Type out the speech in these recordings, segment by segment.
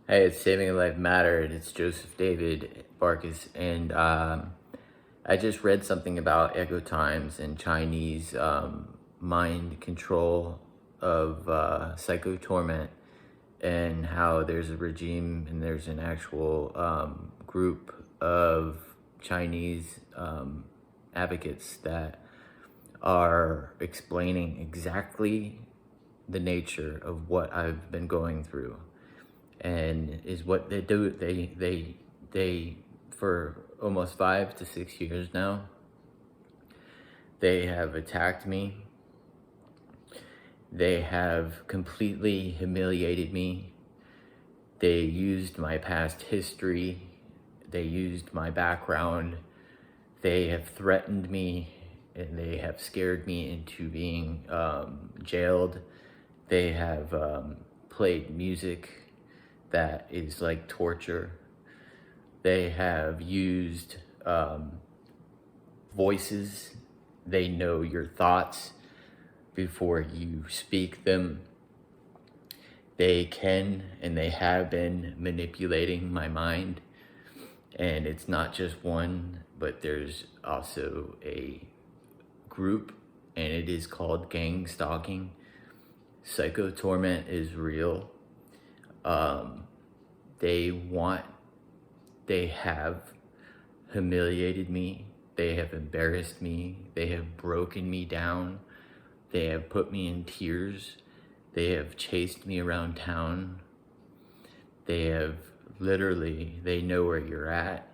Hey, it's Saving a Life Mattered. It's Joseph David Barkus, and I just read something about echo times and Chinese mind control of psycho torment, and how there's a regime and there's an actual group of Chinese advocates that are explaining exactly the nature of what I've been going through. And is what they do. They for almost 5 to 6 years now, they have attacked me. They have completely humiliated me. They used my past history. They used my background. They have threatened me, and they have scared me into being jailed. They have played music that is like torture. They have used voices. They know your thoughts before you speak them. They can and they have been manipulating my mind. And it's not just one, but there's also a group, and it is called gang stalking. Psycho torment is real. They have humiliated me. They have embarrassed me. They have broken me down. They have put me in tears. They have chased me around town. They have literally, they know where you're at.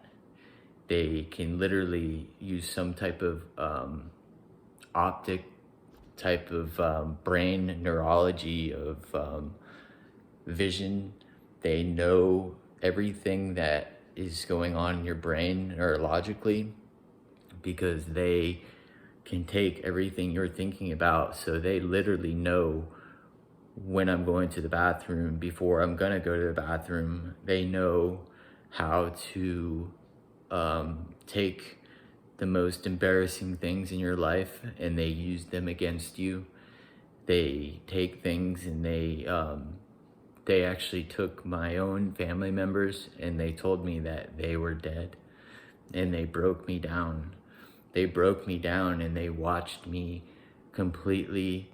They can literally use some type of optic type of brain neurology of vision. They know everything that is going on in your brain neurologically, because they can take everything you're thinking about. So they literally know when I'm going to the bathroom, before I'm gonna go to the bathroom. They know how to take the most embarrassing things in your life and they use them against you. They take things and they actually took my own family members and they told me that they were dead, and they broke me down. They broke me down and they watched me completely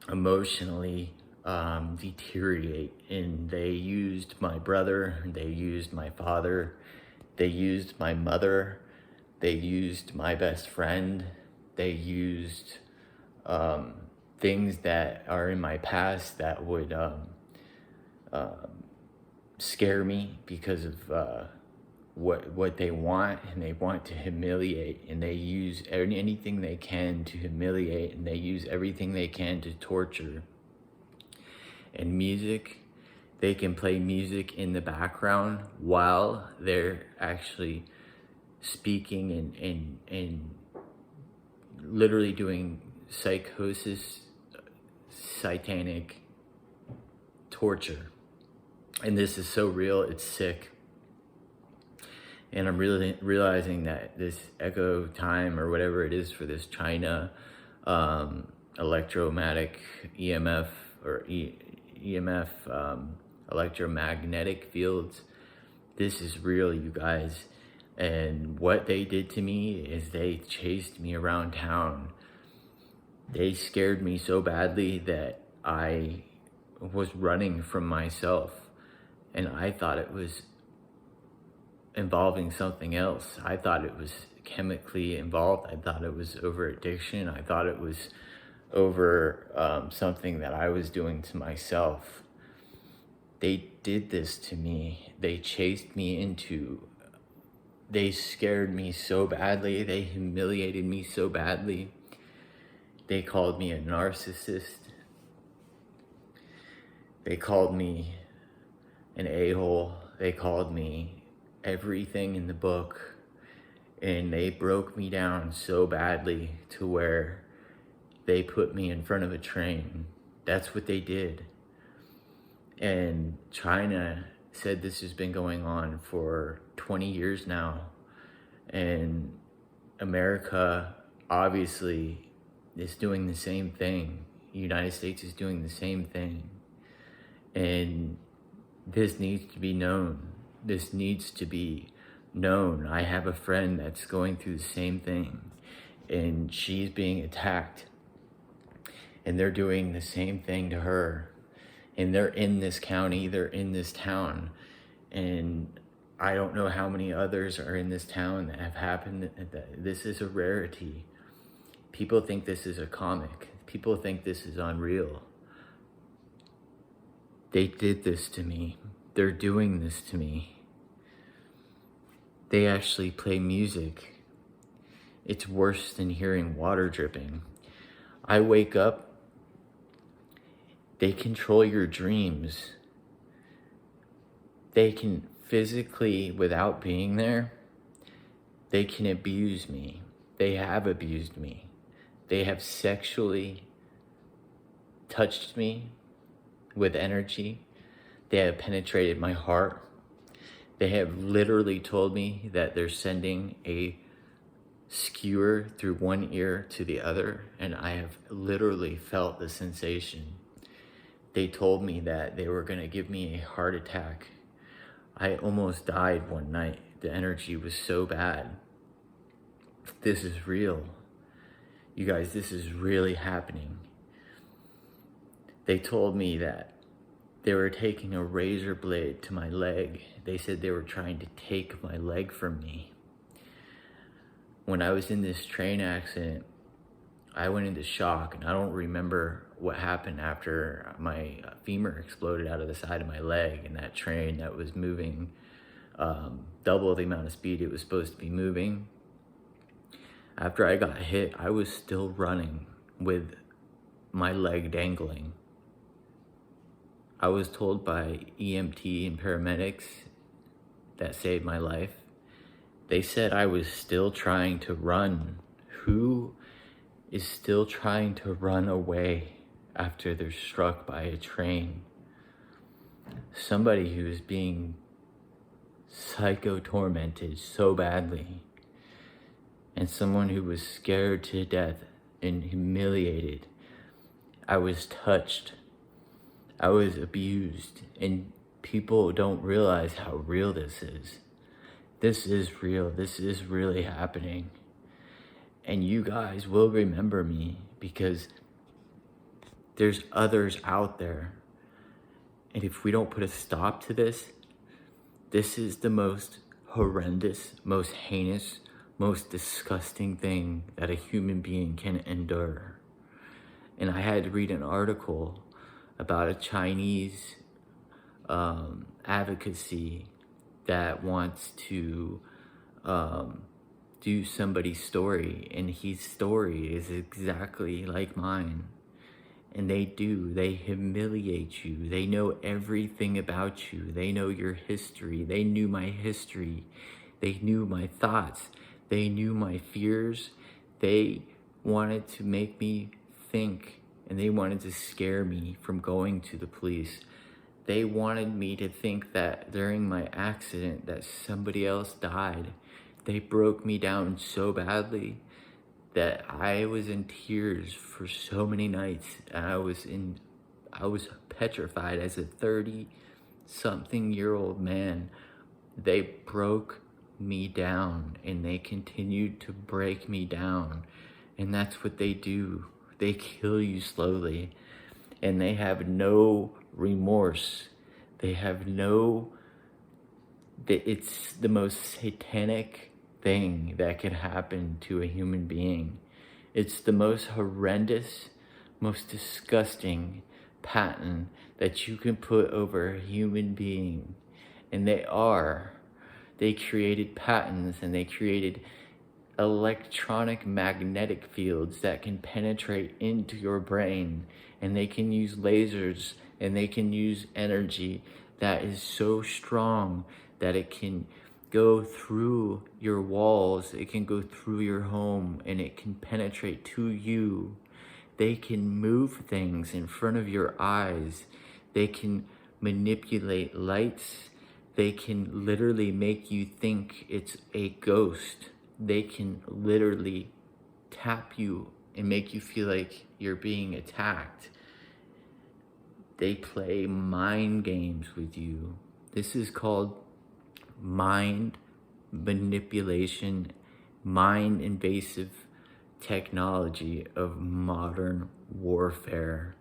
emotionally deteriorate. And they used my brother, they used my father, they used my mother, they used my best friend, they used things that are in my past that would scare me because of what they want, and they want to humiliate, and they use anything they can to humiliate, and they use everything they can to torture. And music, they can play music in the background while they're actually speaking and literally doing psychosis, satanic torture. And this is so real, it's sick. And I'm really realizing that this echo time, or whatever it is for this China electromagnetic EMF, or EMF electromagnetic fields, this is real, you guys. And what they did to me is they chased me around town. They scared me so badly that I was running from myself, and I thought it was involving something else. I thought it was chemically involved. I thought it was over addiction. I thought it was over something that I was doing to myself. They did this to me. They chased me they scared me so badly. They humiliated me so badly. They called me a narcissist. They called me an a-hole. They called me everything in the book. And they broke me down so badly to where they put me in front of a train. That's what they did. And China said this has been going on for 20 years now. And America obviously is doing the same thing. The United States is doing the same thing. And This needs to be known. This needs to be known. I have a friend that's going through the same thing, and she's being attacked, and they're doing the same thing to her, and they're in this county, they're in this town, and I don't know how many others are in this town that have happened. This is a rarity. People think this is a comic. People think this is unreal. They did this to me. They're doing this to me. They actually play music. It's worse than hearing water dripping. I wake up, they control your dreams. They can physically, without being there, they can abuse me. They have abused me. They have sexually touched me with energy. They have penetrated my heart. They have literally told me that they're sending a skewer through one ear to the other, and I have literally felt the sensation. They told me that they were going to give me a heart attack. I almost died one night. The energy was so bad. This is real. You guys, this is really happening. They told me that they were taking a razor blade to my leg. They said they were trying to take my leg from me. When I was in this train accident, I went into shock, and I don't remember what happened after my femur exploded out of the side of my leg, and that train that was moving double the amount of speed it was supposed to be moving. After I got hit, I was still running with my leg dangling. I was told by EMT and paramedics that saved my life. They said I was still trying to run. Who is still trying to run away after they're struck by a train? Somebody who is being psycho-tormented so badly, and someone who was scared to death and humiliated. I was touched. I was abused, and people don't realize how real this is. This is real. This is really happening. And you guys will remember me, because there's others out there. And if we don't put a stop to this, this is the most horrendous, most heinous, most disgusting thing that a human being can endure. And I had to read an article about a Chinese advocacy that wants to do somebody's story, and his story is exactly like mine. And they humiliate you. They know everything about you. They know your history. They knew my history. They knew my thoughts. They knew my fears. They wanted to make me think, and they wanted to scare me from going to the police. They wanted me to think that during my accident that somebody else died. They broke me down so badly that I was in tears for so many nights. And I was petrified as a 30-something-year-old man. They broke me down, and they continued to break me down. And that's what they do. They kill you slowly, and they have no remorse. They have no, it's the most satanic thing that could happen to a human being. It's the most horrendous, most disgusting patent that you can put over a human being. And they created patents, and they created electronic magnetic fields that can penetrate into your brain, and they can use lasers, and they can use energy that is so strong that it can go through your walls, it can go through your home, and it can penetrate to you. They can move things in front of your eyes. They can manipulate lights. They can literally make you think it's a ghost. They can literally tap you and make you feel like you're being attacked. They play mind games with you. This is called mind manipulation, mind invasive technology of modern warfare.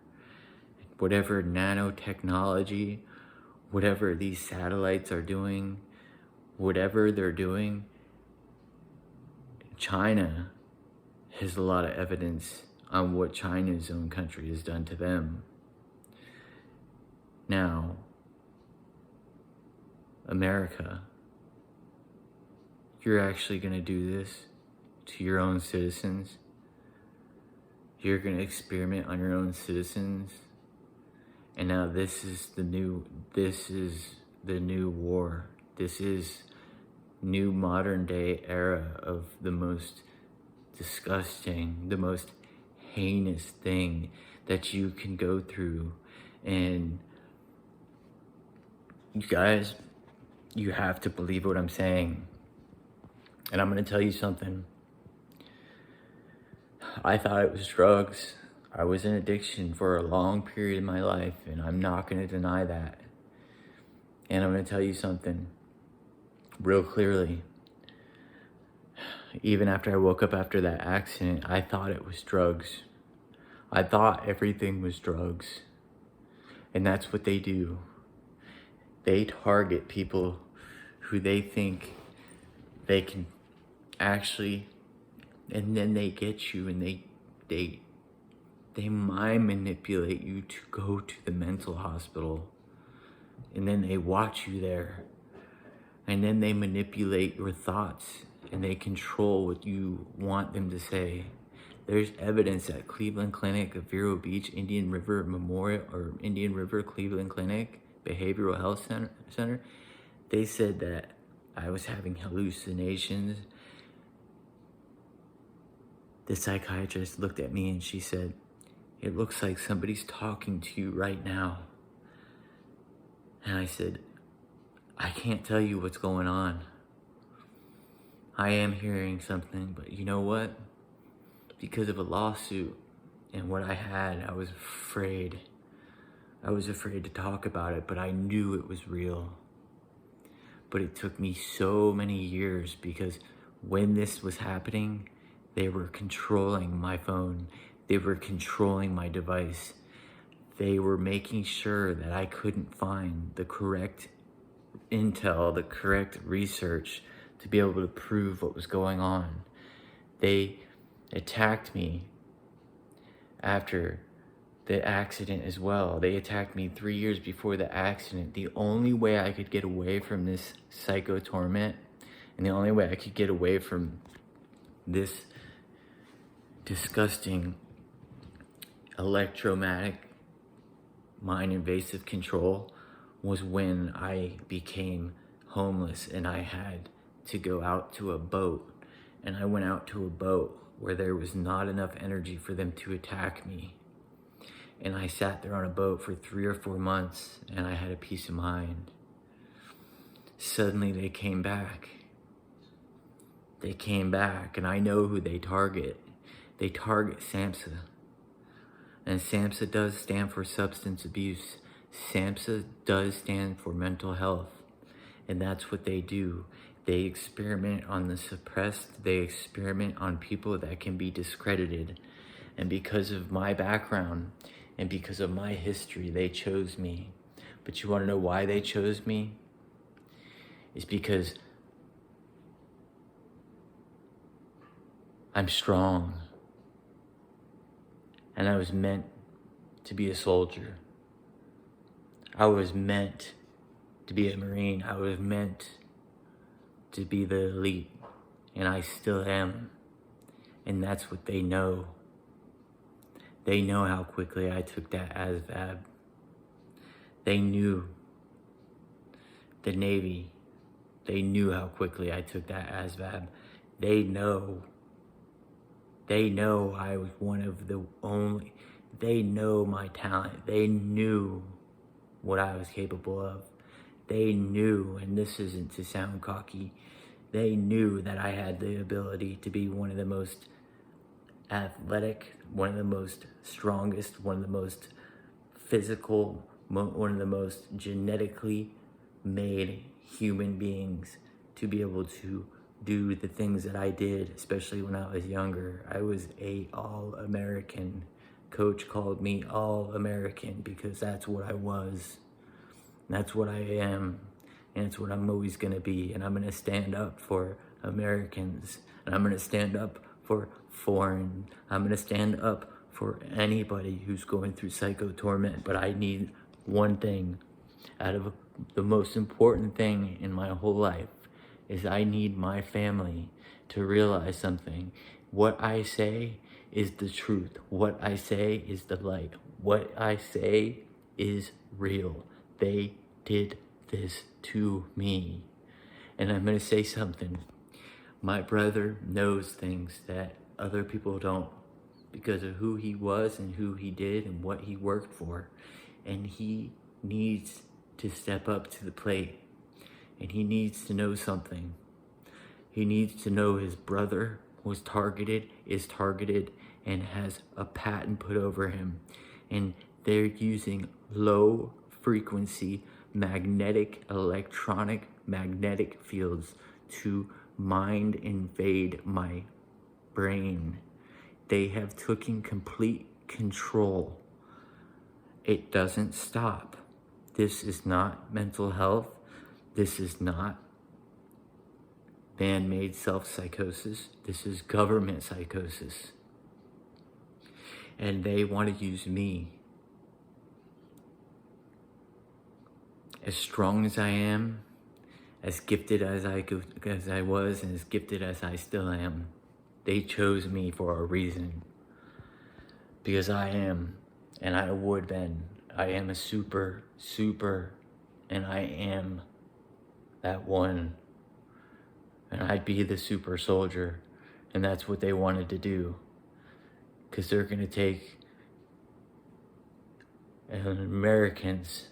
Whatever nanotechnology, whatever these satellites are doing, whatever they're doing, China has a lot of evidence on what China's own country has done to them. Now, America, you're actually going to do this to your own citizens? You're going to experiment on your own citizens? And now this is the new war. This is new modern day era of the most disgusting, the most heinous thing that you can go through. And you guys, you have to believe what I'm saying. And I'm going to tell you something. I thought it was drugs. I was in addiction for a long period in my life, and I'm not going to deny that. And I'm going to tell you something real clearly. Even after I woke up after that accident, I thought it was drugs. I thought everything was drugs. And that's what they do. They target people who they think they can actually, and then they get you and they mind manipulate you to go to the mental hospital. And then they watch you there. And then they manipulate your thoughts and they control what you want them to say. There's evidence at Cleveland Clinic of Vero Beach, Indian River Memorial, or Indian River Cleveland Clinic, Behavioral Health Center. They said that I was having hallucinations. The psychiatrist looked at me and she said, "It looks like somebody's talking to you right now." And I said, "I can't tell you what's going on. I am hearing something, but you know what? Because of a lawsuit and what I had, I was afraid. I was afraid to talk about it, but I knew it was real. But it took me so many years because when this was happening, they were controlling my phone. They were controlling my device. They were making sure that I couldn't find the correct intel, the correct research to be able to prove what was going on. They attacked me after the accident as well. They attacked me 3 years before the accident. The only way I could get away from this psycho torment, and the only way I could get away from this disgusting electromagnetic mind invasive control, was when I became homeless and I had to go out to a boat. And I went out to a boat where there was not enough energy for them to attack me. And I sat there on a boat for 3 or 4 months and I had a peace of mind. Suddenly they came back. They came back, and I know who they target. They target SAMHSA. And SAMHSA does stand for substance abuse. SAMHSA does stand for mental health. And that's what they do. They experiment on the suppressed. They experiment on people that can be discredited. And because of my background and because of my history, they chose me. But you want to know why they chose me? It's because I'm strong. And I was meant to be a soldier. I was meant to be a Marine. I was meant to be the elite. And I still am. And that's what they know. They know how quickly I took that ASVAB. They knew. The Navy, they knew how quickly I took that ASVAB. They know. They know I was one of the only. They know my talent. They knew what I was capable of. They knew, and this isn't to sound cocky, they knew that I had the ability to be one of the most athletic, one of the most strongest, one of the most physical, one of the most genetically made human beings to be able to do the things that I did, especially when I was younger. I was a All-American. Coach called me All-American because that's what I was. That's what I am. And it's what I'm always gonna be. And I'm gonna stand up for Americans. And I'm gonna stand up for foreign. I'm gonna stand up for anybody who's going through psycho torment. But I need one thing. Out of the most important thing in my whole life is I need my family to realize something. What I say is the truth. What I say is the light. What I say is real. They did this to me. And I'm going to say something. My brother knows things that other people don't because of who he was and who he did and what he worked for. And he needs to step up to the plate. And he needs to know something. He needs to know his brother was targeted, is targeted, and has a patent put over him. And they're using low frequency electronic magnetic fields to mind invade my brain. They have taken complete control. It doesn't stop. This is not mental health. This is not man-made self-psychosis. This is government psychosis. And they want to use me. As strong as I am, as gifted as I was, and as gifted as I still am, they chose me for a reason. Because I am, and I would been. I am a super, and I am that one. And I'd be the super soldier. And that's what they wanted to do. Because they're going to take Americans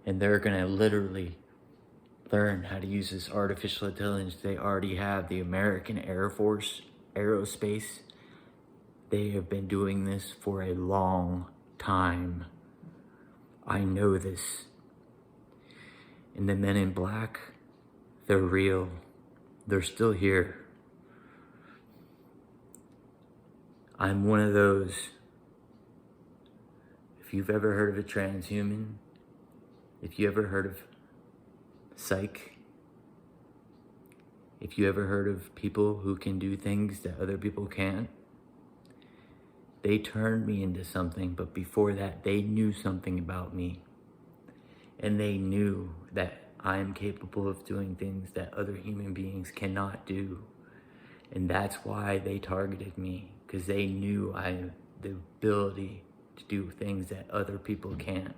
and they're going to literally learn how to use this artificial intelligence. They already have the American Air Force, AEROSPACE. They have been doing this for a long time. I know this. And the men in black, they're real. They're still here. I'm one of those. If you've ever heard of a transhuman, if you ever heard of psych, if you ever heard of people who can do things that other people can't, they turned me into something, but before that, they knew something about me. And they knew that I am capable of doing things that other human beings cannot do. And that's why they targeted me, because they knew I had the ability to do things that other people can't.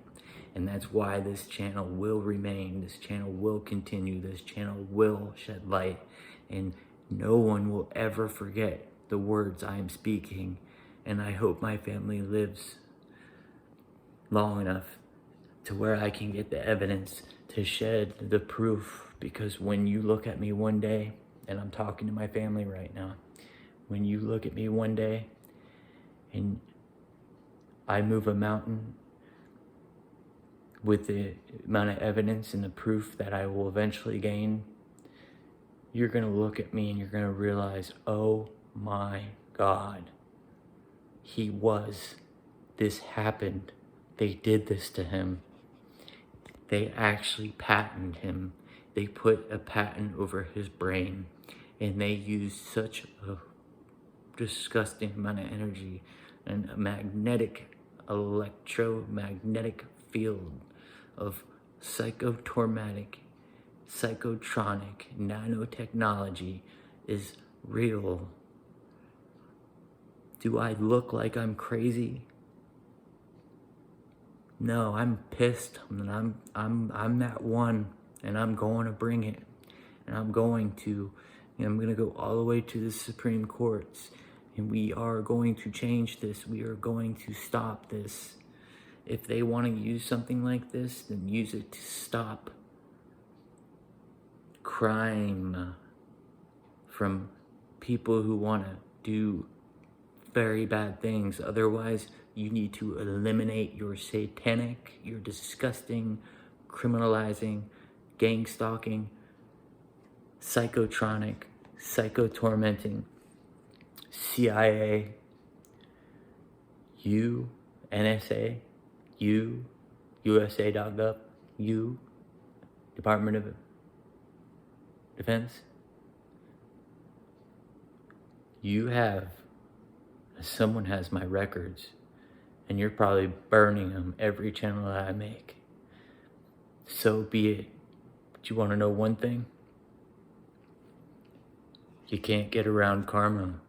And that's why this channel will remain, this channel will continue, this channel will shed light, and no one will ever forget the words I am speaking. And I hope my family lives long enough to where I can get the evidence to shed the proof. Because when you look at me one day, and I'm talking to my family right now, when you look at me one day and I move a mountain with the amount of evidence and the proof that I will eventually gain, you're going to look at me and you're going to realize, oh my God, this happened. They did this to him. They actually patented him. They put a patent over his brain, and they used such a disgusting amount of energy and a electromagnetic field of psychotraumatic, psychotronic nanotechnology is real. Do I look like I'm crazy? No, I'm pissed, and I'm that one, and I'm going to bring it, and I'm going to go all the way to the Supreme Courts, and we are going to change this. We are going to stop this. If they want to use something like this, then use it to stop crime from people who want to do very bad things. Otherwise, You need to eliminate your satanic, your disgusting, criminalizing, gang stalking, psychotronic, psycho-tormenting, CIA, you, NSA, you, USA.gov, you, Department of Defense. Someone has my records, and you're probably burning them every channel that I make. So be it. But you want to know one thing? You can't get around karma.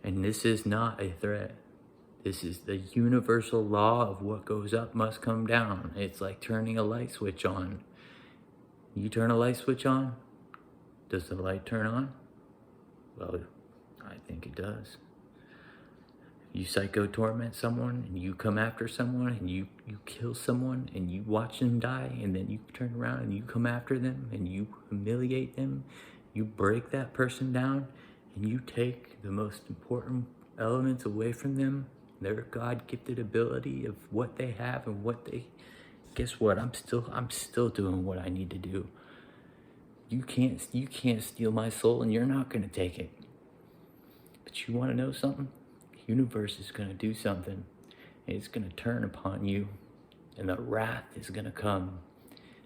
And this is not a threat. This is the universal law of what goes up must come down. It's like turning a light switch on. You turn a light switch on, does the light turn on? Well, I think it does. You psycho-torment someone, and you come after someone, and you kill someone, and you watch them die, and then you turn around and you come after them, and you humiliate them, you break that person down, and you take the most important elements away from them, their God-gifted ability of what they have and what they... Guess what? I'm still doing what I need to do. You can't steal my soul, and you're not going to take it. But you want to know something? The universe is going to do something. And it's going to turn upon you. And the wrath is going to come.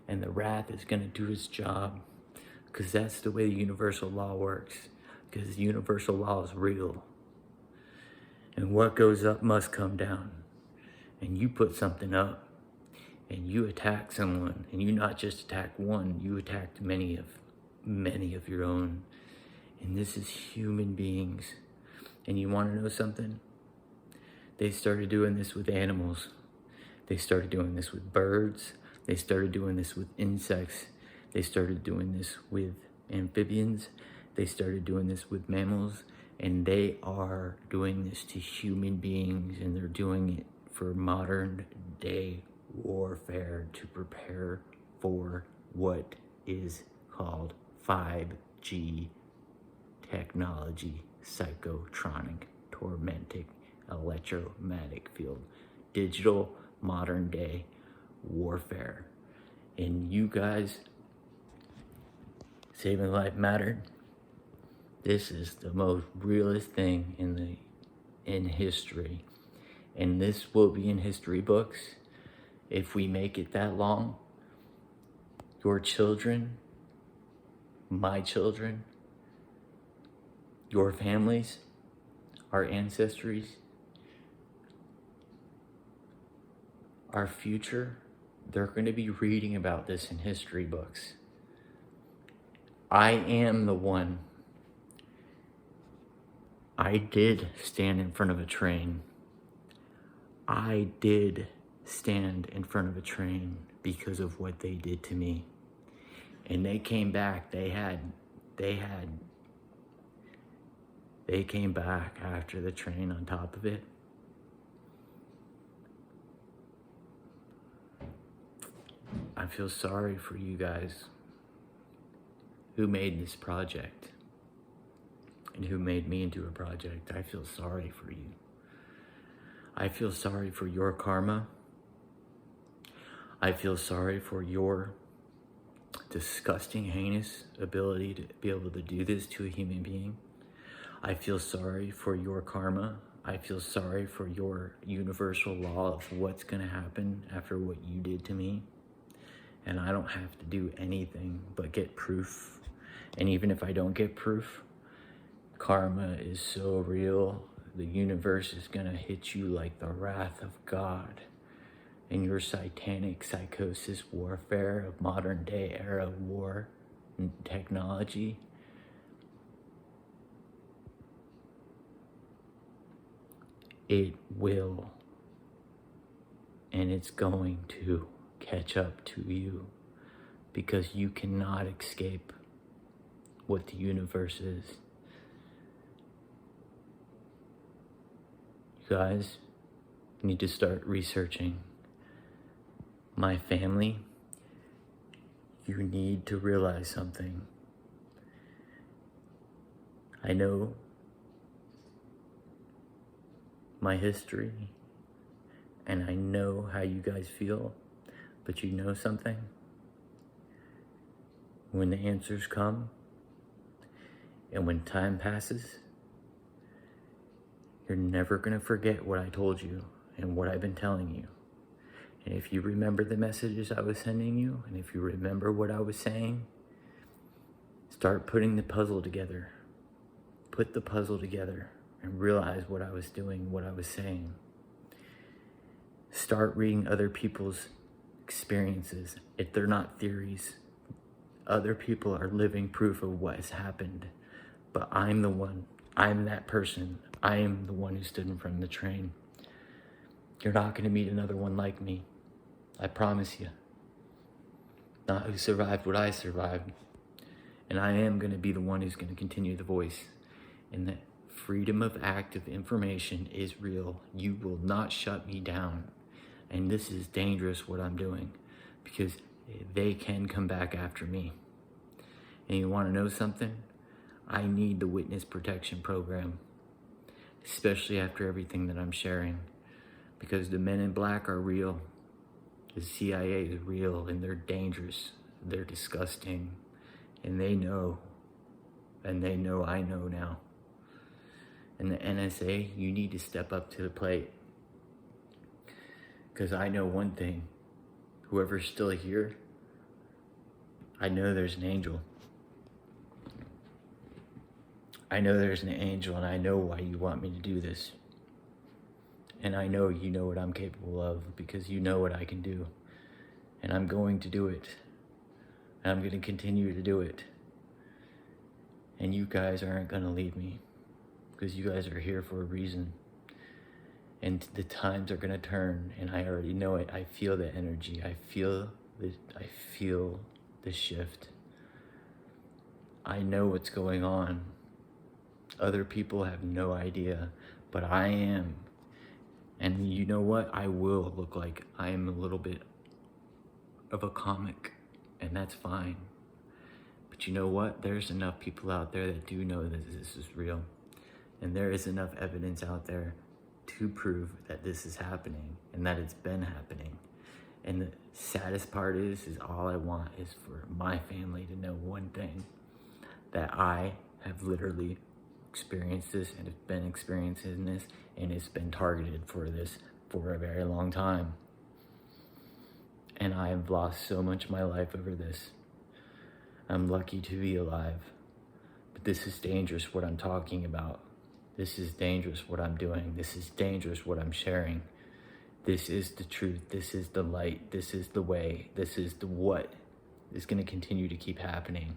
And the wrath is going to do its job. Because that's the way the universal law works. Because the universal law is real. And what goes up must come down. And you put something up. And you attack someone, and you not just attack one, you attacked many of your own. And this is human beings. And you want to know something? They started doing this with animals. They started doing this with birds. They started doing this with insects. They started doing this with amphibians. They started doing this with mammals. And they are doing this to human beings, and they're doing it for modern day warfare to prepare for what is called 5G technology, psychotronic, tormenting, electromagnetic field, digital modern day warfare. And you guys, saving life mattered. This is the most realest thing in history. And this will be in history books. If we make it that long, your children, my children, your families, our ancestries, our future, they're going to be reading about this in history books. I am the one. I did stand in front of a train. I did stand in front of a train because of what they did to me. And they came back. They came back after the train on top of it. I feel sorry for you guys who made this project and who made me into a project. I feel sorry for you. I feel sorry for your karma. I feel sorry for your disgusting, heinous ability to be able to do this to a human being. I feel sorry for your karma. I feel sorry for your universal law of what's going to happen after what you did to me. And I don't have to do anything but get proof. And even if I don't get proof, karma is so real. The universe is going to hit you like the wrath of God. And your satanic psychosis warfare of modern day era war and technology, it will, and it's going to catch up to you, because you cannot escape what the universe is. You guys need to start researching. My family, you need to realize something. I know my history, and I know how you guys feel, but you know something? When the answers come, and when time passes, you're never gonna forget what I told you and what I've been telling you. And if you remember the messages I was sending you, and if you remember what I was saying, start putting the puzzle together. Put the puzzle together and realize what I was doing, what I was saying. Start reading other people's experiences. If they're not theories, other people are living proof of what has happened. But I'm the one, I'm that person. I am the one who stood in front of the train. You're not gonna meet another one like me. I promise you. Not who survived what I survived. And I am gonna be the one who's gonna continue the voice. And that freedom of active information is real. You will not shut me down. And this is dangerous what I'm doing, because they can come back after me. And you wanna know something? I need the witness protection program, especially after everything that I'm sharing, because the men in black are real. The CIA is real, and they're dangerous. They're disgusting, and they know I know now. And the NSA, you need to step up to the plate. Because I know one thing, whoever's still here, I know there's an angel. I know there's an angel, and I know why you want me to do this. And I know you know what I'm capable of, because you know what I can do. And I'm going to do it. And I'm going to continue to do it. And you guys aren't going to leave me, because you guys are here for a reason. And the times are going to turn, and I already know it. I feel the energy. I feel the shift. I know what's going on. Other people have no idea, but I am. And you know what? I will look like I am a little bit of a comic, and that's fine. But you know what? There's enough people out there that do know that this is real. And there is enough evidence out there to prove that this is happening and that it's been happening. And the saddest part is all I want is for my family to know one thing, that I have literally experienced this and have been experiencing this, and it's been targeted for this for a very long time. And I have lost so much of my life over this. I'm lucky to be alive, but this is dangerous what I'm talking about. This is dangerous what I'm doing. This is dangerous what I'm sharing. This is the truth. This is the light. This is the way. This is the what is going to continue to keep happening.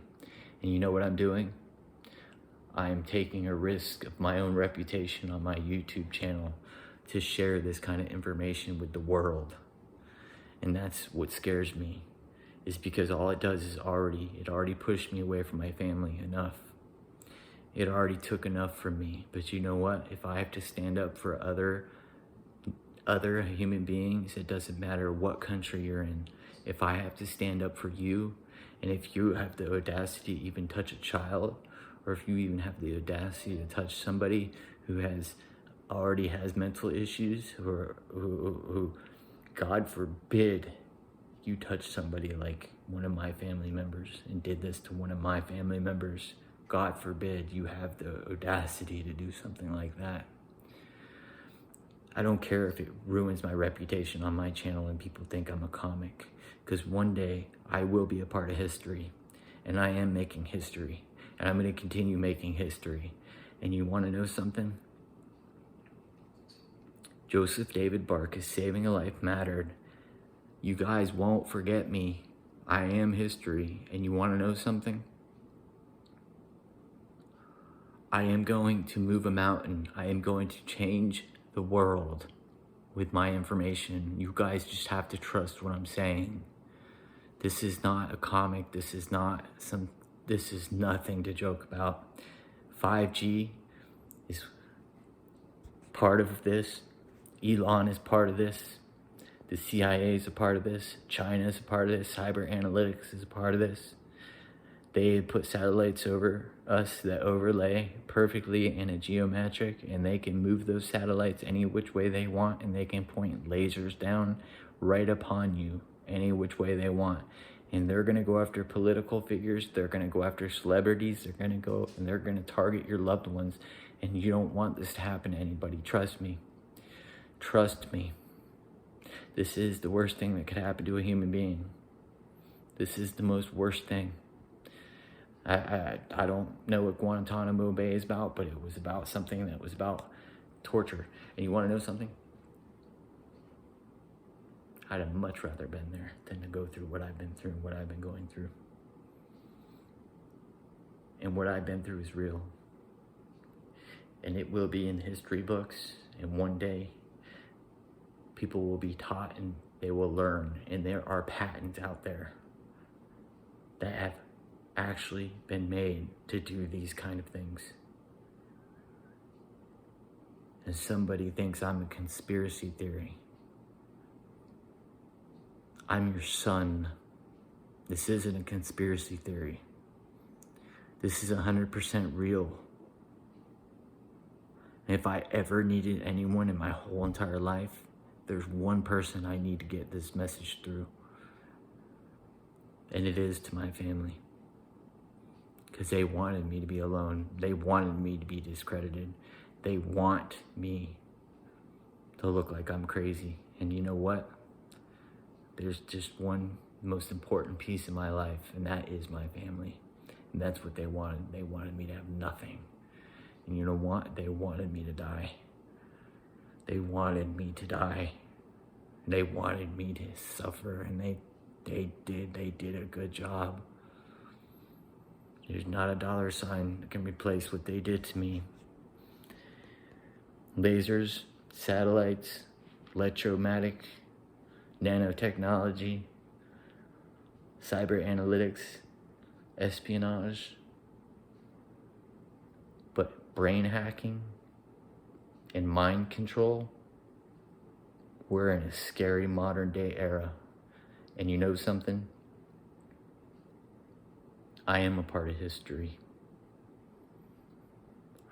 And you know what I'm doing? I am taking a risk of my own reputation on my YouTube channel to share this kind of information with the world. And that's what scares me, is because all it does is it already pushed me away from my family enough. It already took enough from me. But you know what? If I have to stand up for other human beings, it doesn't matter what country you're in. If I have to stand up for you, and if you have the audacity to even touch a child, or if you even have the audacity to touch somebody who already has mental issues, who God forbid you touch somebody like one of my family members and did this to one of my family members, God forbid you have the audacity to do something like that. I don't care if it ruins my reputation on my channel and people think I'm a comic, because one day I will be a part of history, and I am making history, and I'm going to continue making history. And you want to know something? Joseph David Barkus, saving a life mattered. You guys won't forget me. I am history. And you want to know something? I am going to move a mountain. I am going to change the world with my information. You guys just have to trust what I'm saying. This is not a comic. This is nothing to joke about. 5G is part of this. Elon is part of this. The CIA is a part of this. China is a part of this. Cyber analytics is a part of this. They put satellites over us that overlay perfectly in a geometric, and they can move those satellites any which way they want, and they can point lasers down right upon you any which way they want. And they're gonna go after political figures, they're gonna go after celebrities, they're gonna target your loved ones, and you don't want this to happen to anybody. Trust me. Trust me. This is the worst thing that could happen to a human being. This is the most worst thing. I don't know what Guantanamo Bay is about, but it was about something that was about torture. And you want to know something? I'd have much rather been there than to go through what I've been through and what I've been going through. And what I've been through is real. And it will be in history books. And one day, people will be taught and they will learn. And there are patents out there that have actually been made to do these kind of things. And somebody thinks I'm a conspiracy theory. I'm your son. This isn't a conspiracy theory. This is 100% real. And if I ever needed anyone in my whole entire life, there's one person I need to get this message through. And it is to my family. Because they wanted me to be alone. They wanted me to be discredited. They want me to look like I'm crazy. And you know what? There's just one most important piece in my life, and that is my family. And that's what they wanted. They wanted me to have nothing. And you know what? They wanted me to die. They wanted me to die. They wanted me to suffer, and they did a good job. There's not a dollar sign that can replace what they did to me. Lasers, satellites, electromagnetic, nanotechnology, cyber analytics, espionage, but brain hacking and mind control, we're in a scary modern day era. And you know something? I am a part of history.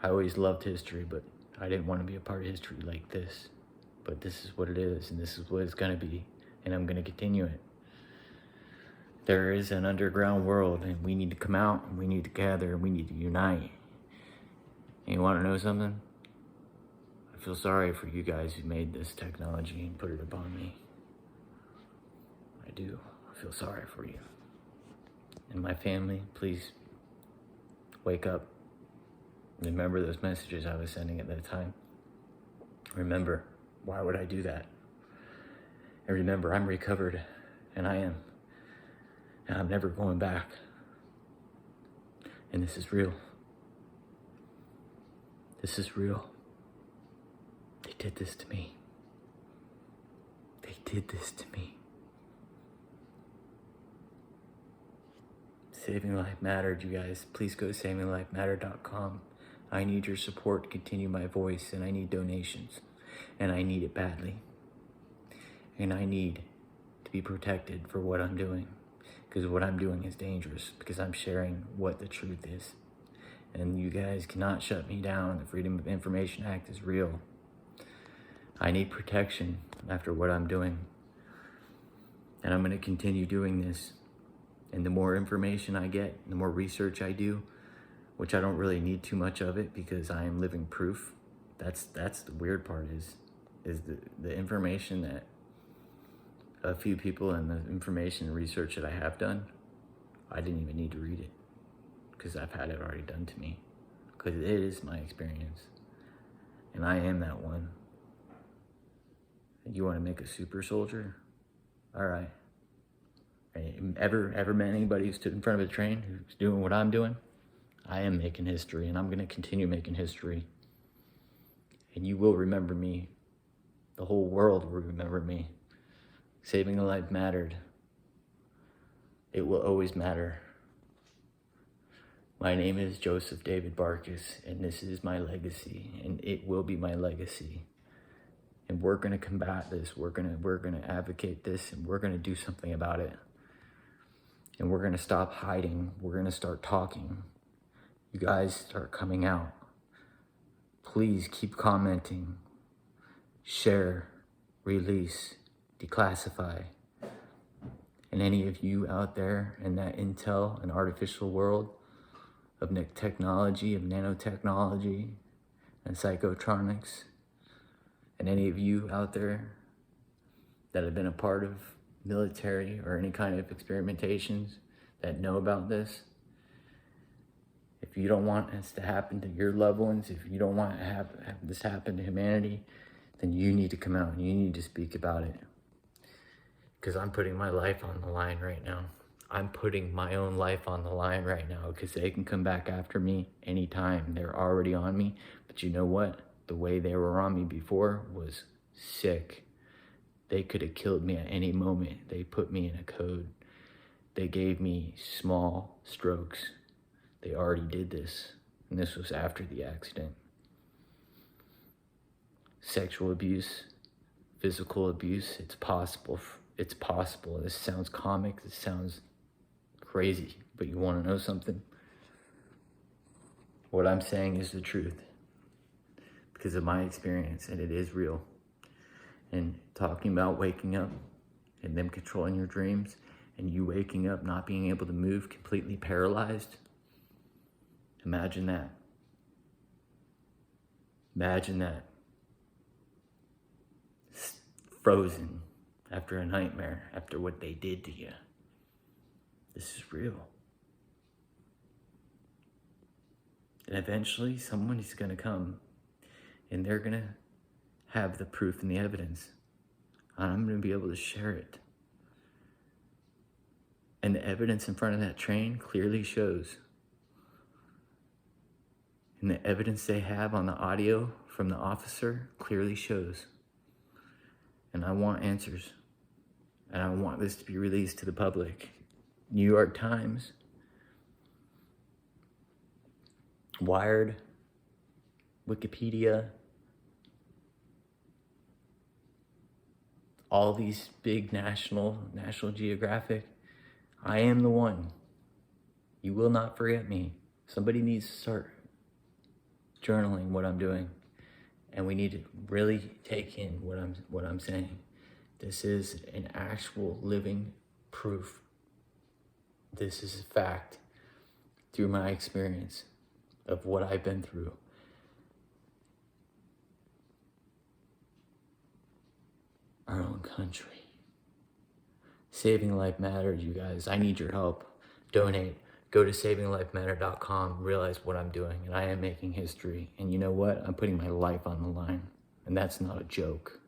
I always loved history, but I didn't want to be a part of history like this. But this is what it is, and this is what it's going to be, and I'm going to continue it. There is an underground world, and we need to come out, and we need to gather, and we need to unite. And you want to know something? I feel sorry for you guys who made this technology and put it upon me. I do. I feel sorry for you. And my family, please wake up. Remember those messages I was sending at that time. Remember, why would I do that? And remember, I'm recovered, and I am. And I'm never going back. And this is real. This is real. They did this to me. They did this to me. Saving Life Mattered, you guys. Please go to savinglifemattered.com. I need your support to continue my voice, and I need donations. And I need it badly. And I need to be protected for what I'm doing. Because what I'm doing is dangerous. Because I'm sharing what the truth is. And you guys cannot shut me down. The Freedom of Information Act is real. I need protection after what I'm doing. And I'm going to continue doing this. And the more information I get, the more research I do, which I don't really need too much of it because I am living proof. That's the weird part is the information that a few people and the information and research that I have done, I didn't even need to read it because I've had it already done to me because it is my experience. And I am that one. You want to make a super soldier? All right. Ever met anybody who stood in front of a train who's doing what I'm doing? I am making history, and I'm going to continue making history. And you will remember me. The whole world will remember me. Saving a life mattered. It will always matter. My name is Joseph David Barkus, and this is my legacy, and it will be my legacy. And we're going to combat this. We're going to advocate this, and we're going to do something about it. And we're gonna stop hiding. We're gonna start talking. You guys start coming out. Please keep commenting, share, release, declassify. And any of you out there in that intel and artificial world of technology, of nanotechnology and psychotronics, and any of you out there that have been a part of military or any kind of experimentations that know about this, if you don't want this to happen to your loved ones, if you don't want to have this happen to humanity, then you need to come out and you need to speak about it. Because I'm putting my life on the line right now. I'm putting my own life on the line right now because they can come back after me anytime. They're already on me. But you know what? The way they were on me before was sick. They could have killed me at any moment. They put me in a code. They gave me small strokes. They already did this. And this was after the accident. Sexual abuse, physical abuse, it's possible. It's possible. This sounds comic. This sounds crazy. But you want to know something? What I'm saying is the truth. Because of my experience. And it is real. And talking about waking up and them controlling your dreams. And you waking up not being able to move, completely paralyzed. Imagine that. Imagine that. Frozen after a nightmare, after what they did to you. This is real. And eventually someone is going to come and they're going to have the proof and the evidence. And I'm going to be able to share it. And the evidence in front of that train clearly shows. And the evidence they have on the audio from the officer clearly shows. And I want answers. And I want this to be released to the public. New York Times, Wired, Wikipedia, all these big National Geographic. I am the one. You will not forget me. Somebody needs to start journaling what I'm doing. And we need to really take in what I'm saying. This is an actual living proof. This is a fact through my experience of what I've been through. Our own country. Saving life matters, you guys. I need your help. Donate. Go to savinglifematter.com, realize what I'm doing, and I am making history. And you know what? I'm putting my life on the line, and that's not a joke.